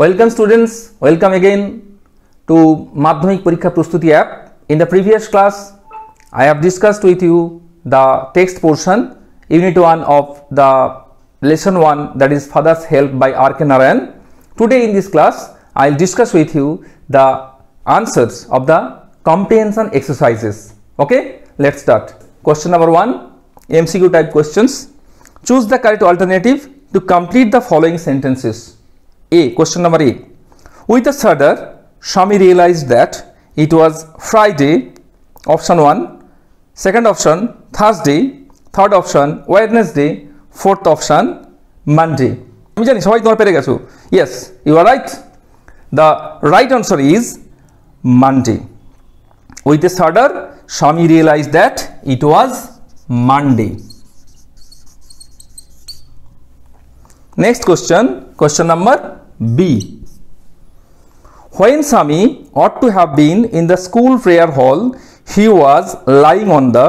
Welcome students, welcome again to Madhyamik Parikha Prostuti app. In the previous class, I have discussed with you the text portion, Unit 1 of the Lesson 1, that is Father's Help by R.K. Narayan. Today in this class, I will discuss with you the answers of the comprehension exercises. Okay, let's start. Question number 1, MCQ type questions. Choose the correct alternative to complete the following sentences. A. Question number A. With a shudder, Shami realized that it was Friday. Option 1. Second option, Thursday. Third option, Wednesday. Fourth option, Monday. Yes, you are right. The right answer is Monday. With a shudder, Shami realized that it was Monday. Next question, question number B. When Shami ought to have been in the school prayer hall, he was lying on the.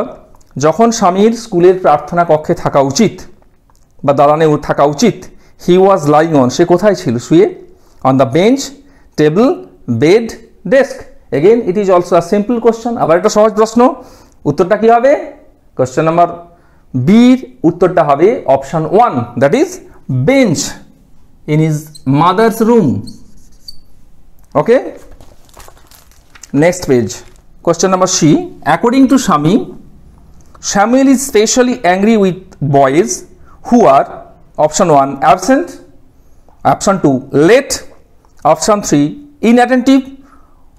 যখন স্বামীর স্কুলের প্রার্থনা কক্ষে থাকা উচিত বা দালানে থাকা উচিত, he was lying on, সে কোথায় ছিল? শুয়ে। on the bench, table, bed, desk. again it is also a simple question. আবার একটা সহজ প্রশ্ন। উত্তরটা কি হবে? question number B এর উত্তরটা হবে option 1, that is bench in his mother's room. Okay, next page. Question number C. According to Shami, Samuel is especially angry with boys who are option 1 absent, option 2 late, option 3 inattentive,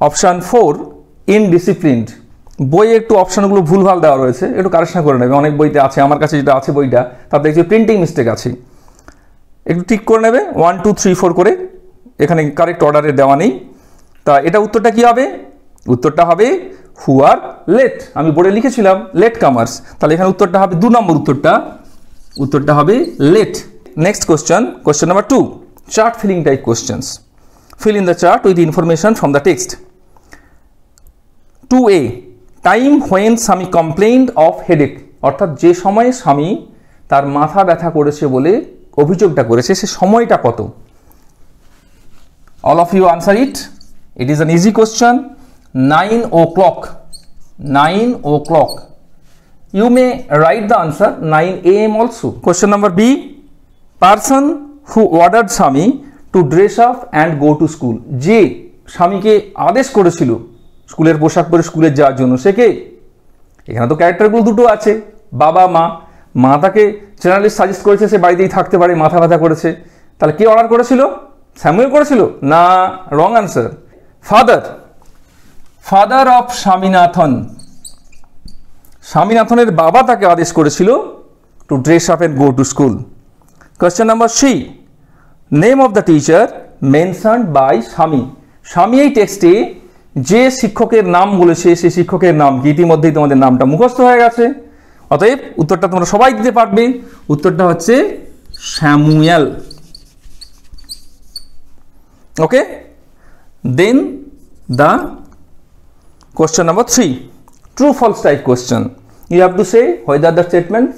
option 4 indisciplined. বইয়ে একটু অপশনগুলো ভুলভাল দেওয়া রয়েছে, একটু correction করে নেবে। অনেক বইতে আছে, আমার কাছে যেটা আছে বইটা তাতে দেখছি প্রিন্টিং মিস্টেক আছে, একটু ঠিক করে নেবে 1 2 3 4 করে। এখানে কারেক্ট অর্ডারে দেওয়া নেই। তা এটা উত্তরটা কি হবে? উত্তরটা হবে হু আর লেট। আমি বোর্ডে লিখেছিলাম লেট কামার্স, তাহলে এখানে উত্তরটা হবে 2 নম্বর উত্তরটা হবে late. Next question, question number 2, chart filling type questions. fill in the chart with information from the text. 2a, time when Shami complained of headache, অর্থাৎ যে সময়ে স্বামী তার মাথা ব্যথা করেছে বলে অভিযোগটা করেছে, সে সময়টা কত? all of you answer it. It is an easy question. 9 o'clock. 9 o'clock. You may write the answer 9 a.m. also. Question number B. Person who ordered Shami to dress up and go to school. যে স্বামীকে আদেশ করেছিল স্কুলের পোশাক পরে স্কুলে যাওয়ার জন্য, সে কে? এখানে তো ক্যারেক্টারগুলো দুটো আছে, বাবা মা। মা তাকে জেনারেলি সাজেস্ট করেছে সে বাড়িতেই থাকতে পারে, মাথা ব্যথা করেছে। তাহলে কে অর্ডার করেছিল? স্যামুয়েল করেছিল না, wrong answer. Father of Swaminathan, স্বামীনাথনের বাবা তাকে আদেশ করেছিল to dress up and go to school. Question number C, name of the teacher mentioned by Swami. Swami এই টেক্সটে যে শিক্ষকের নাম বলেছে সেই শিক্ষকের নাম কি? ইতিমধ্যেই তোমাদের নামটা মুখস্থ হয়ে গেছে, অতএব উত্তরটা তোমরা সবাই দিতে পারবে। উত্তরটা হচ্ছে Samuel. Okay, then the question number 3, true false type question. You have to say whether the statements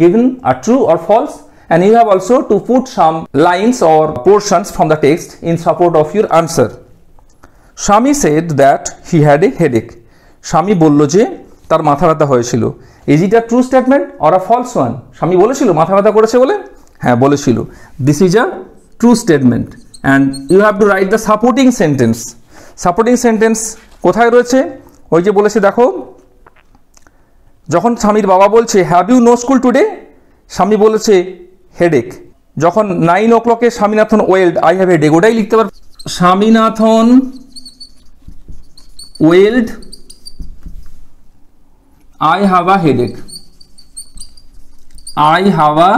given are true or false, and you have also to put some lines or portions from the text in support of your answer. Shami said that he had a headache. Shami বলল যে তার মাথা ব্যথা হয়েছিল। Is it a true statement or a false one? Shami বলেছিল মাথা ব্যথা করেছে বলে? হ্যাঁ বলেছিল। This is a true statement and you have to write the supporting sentence. Supporting sentence কোথায় রয়েছে? ওই যে বলেছে দেখো, যখন স্বামীর বাবা বলছে have you no school today, Swami বলেছে হেডেক। যখন 9 o'clock-এ Swaminathan wailed I have headache, ওটাই লিখতে পারবে Swaminathan wailed I have a headache, I have a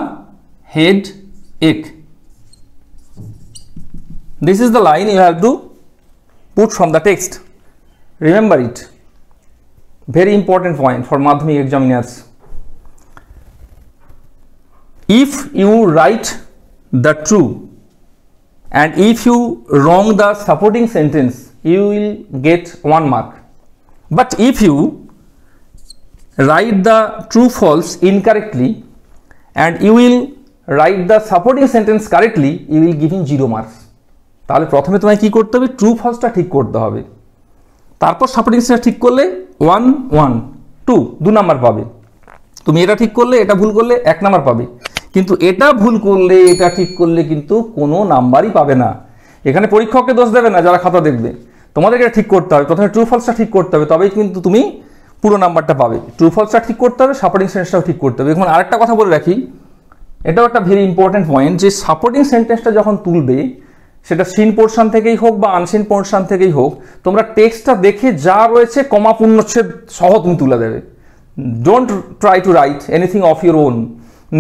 headache. This is the line you have to put from the text. Remember it. Very important point for Madhyamik examiners. If you write the true and if you wrong the supporting sentence, you will get 1 mark. But if you write the true false incorrectly and you will write the supporting sentence correctly, you will give him 0 marks. তাহলে প্রথমে তোমায় কি করতে হবে, true ফলসটা ঠিক করতে হবে, তারপর সাপোর্টিং সেন্টেন্স ঠিক করলে 1 1 2 2 নাম্বার পাবে। তুমি এটা ঠিক করলে, এটা ভুল করলে 1 নাম্বার পাবে, কিন্তু এটা ভুল করলে এটা ঠিক করলে কিন্তু কোনো নাম্বারই পাবে না। এখানে পরীক্ষককে দোষ দেবে না যারা খাতা দেখবে, তোমাদেরকে এটা ঠিক করতে হবে, প্রথমে ট্রু ফলসটা ঠিক করতে হবে, তবেই কিন্তু তুমি পুরো নাম্বারটা পাবে। ট্রু ফলসটা ঠিক করতে হবে, সাপোর্টিং সেন্টেন্সটাও ঠিক করতে হবে। এখন আরেকটা কথা বলে রাখি, এটাও একটা ভেরি ইম্পর্টেন্ট পয়েন্ট, যে সাপোর্টিং সেন্টেন্সটা যখন তুলবে, সেটা সিন পোর্শন থেকেই হোক বা আনসিন পোর্শন থেকেই হোক, তোমরা টেক্সটটা দেখে যা রয়েছে কমা পূর্ণচ্ছেদ সহ তুমি তুলে দেবে। Don't try to right anything of your own,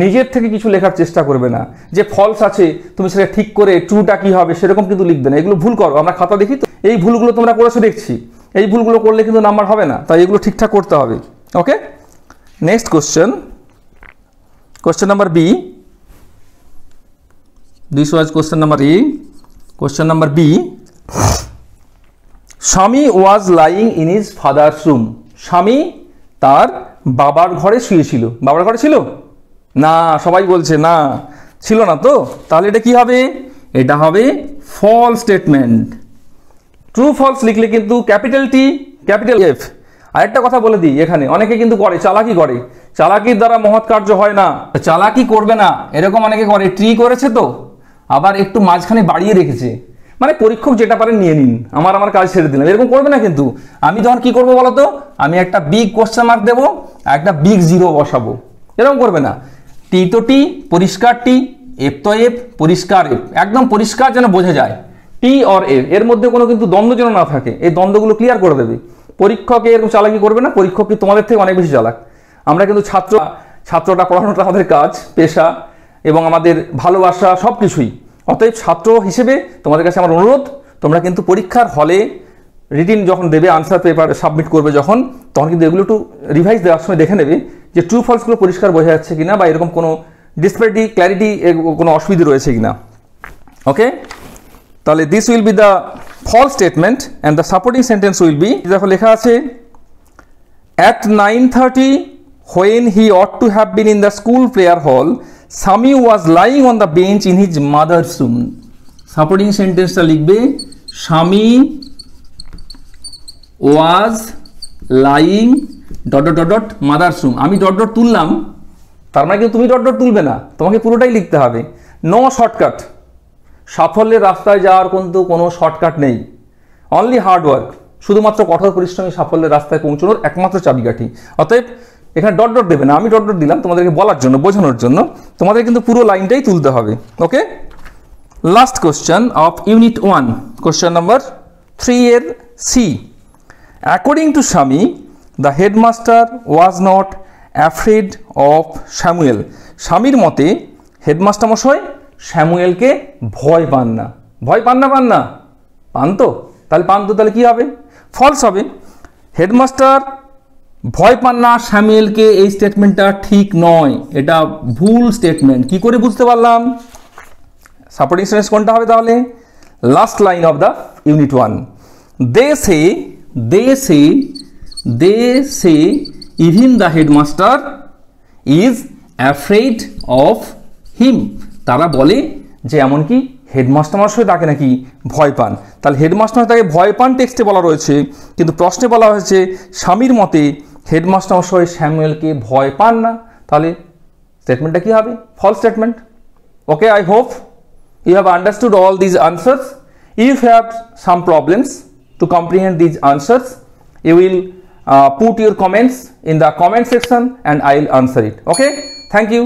নিজের থেকে কিছু লেখার চেষ্টা করবে না, যে ফলস আছে তুমি সেটা ঠিক করে ট্রুটা কি হবে সেরকম কিন্তু লিখবে না। এগুলো ভুল করো, আমরা খাতা দেখি তো এই ভুলগুলো তোমরা করেছো দেখছি, এই ভুলগুলো করলে কিন্তু নাম্বার হবে না, তাই এগুলো ঠিকঠাক করতে হবে। Okay, next question, question number B. This was question number A. Question number B, Swami was lying in his father's room. Swami তার বাবার ঘরে শুয়েছিল। বাবার ঘরে ছিল না, সবাই বলছে না, ছিল না তো, তাহলে এটা কি হবে, এটা হবে ফলস স্টেটমেন্ট। ট্রু ফলস লিখলে কিন্তু ক্যাপিটাল টি ক্যাপিটাল এফ। আরেকটা কথা বলে দিই, এখানে অনেকে কিন্তু করে চালাকি করে, চালাকির দ্বারা মহৎ কার্য হয় না, চালাকি করবে না এরকম অনেকে করে, ট্রি করেছে তো আবার একটু মাঝখানে বাড়িয়ে রেখেছে, মানে পরীক্ষক যেটা পারেন নিয়ে নিন, আমার কাজ ছেড়ে দিলাম, এরকম করবে না। কিন্তু আমি তখন কি করবো বলো তো, আমি একটা বিগ কোশ্চেন মার্ক দেবো, একটা বিগ জিরো বসাবো, এরকম করবে না। টি তো টি পরিষ্কার টি, এফ তো এফ পরিষ্কার এফ, একদম পরিষ্কার যেন বোঝা যায় টি অর এফ, এর মধ্যে কোনো কিন্তু দ্বন্দ্ব যেন না থাকে, এই দ্বন্দ্বগুলো ক্লিয়ার করে দেবে। পরীক্ষকে এরকম চালাকি করবে না, পরীক্ষক কি তোমাদের থেকে অনেক বেশি চালাক। আমরা কিন্তু ছাত্রটা পড়ানোটা আমাদের কাজ, পেশা এবং আমাদের ভালোবাসা সব কিছুই। অতএব ছাত্র হিসেবে তোমাদের কাছে আমার অনুরোধ, তোমরা কিন্তু পরীক্ষার হলে রিটিন যখন দেবে, আনসার পেপার সাবমিট করবে যখন, তখন কিন্তু এগুলো একটু রিভাইজ দেওয়ার সময় দেখে নেবে যে ট্রু ফলসগুলো পরিষ্কার বোঝা যাচ্ছে কিনা, বা এরকম কোনো ডিসপ্যারিটি ক্ল্যারিটি কোনো অসুবিধা রয়েছে কিনা। ওকে, তাহলে this will be the false statement and the supporting sentence will be, দেখো লেখা আছে at 9:30 when he ought to have been in the school prayer hall, Sami was lying on the bench in his mother's room. Supporting সেন্টেন্সটা লিখবে স্বামী was lying dot dot dot mother's room. আমি dot dot তুললাম, তার মানে কিন্তু তুমি dot dot তুলবে না, তোমাকে পুরোটাই লিখতে হবে। নো শর্টকাট, সাফল্যের রাস্তায় যাওয়ার কিন্তু কোনো শর্টকাট নেই, অনলি হার্ড ওয়ার্ক, শুধুমাত্র কঠোর পরিশ্রমী সাফল্যের রাস্তায় পৌঁছানোর একমাত্র চাবিকাঠি। অতএব এখানে ডট ডট দেবে না, আমি ডট ডট দিলাম তোমাদেরকে বলার জন্য, বোঝানোর জন্য, তোমাদের কিন্তু পুরো লাইনটাই তুলতে হবে। Okay, last question of unit 1, question number 3 এর C. According to Swami, the headmaster was not afraid of Samuel. স্বামীর মতে হেডমাস্টার মশাই স্যামুয়েলকে ভয় পান না। ভয় পান না, পান না, পান তো, তাহলে পান তো, তাহলে কি হবে, ফলস হবে। হেডমাস্টার ভয় পান না স্যামুয়েলকে, এই স্টেটমেন্টটা ঠিক নয়, এটা ভুল স্টেটমেন্ট। কি করে বুঝতে পারলাম? সাপোর্টিং সেন্টেন্স কোনটা হবে তাহলে? Last line of the unit 1, they say even the headmaster is afraid of him. তারা বলে যে এমনকি হেডমাস্টার মশাই তাকে নাকি ভয় পান। তাহলে হেডমাস্টার তাকে ভয় পান টেক্সটে বলা রয়েছে, কিন্তু প্রশ্নে বলা হয়েছে স্বামীর মতে হেডমাস্টার মশাই স্যামুয়েলকে ভয় পান না, তাহলে স্টেটমেন্টটা কি হবে? False statement. Okay, I hope you have understood all these answers. If you have some problems to comprehend these answers, you will put your comments in the comment section and I will answer it. Okay, thank you.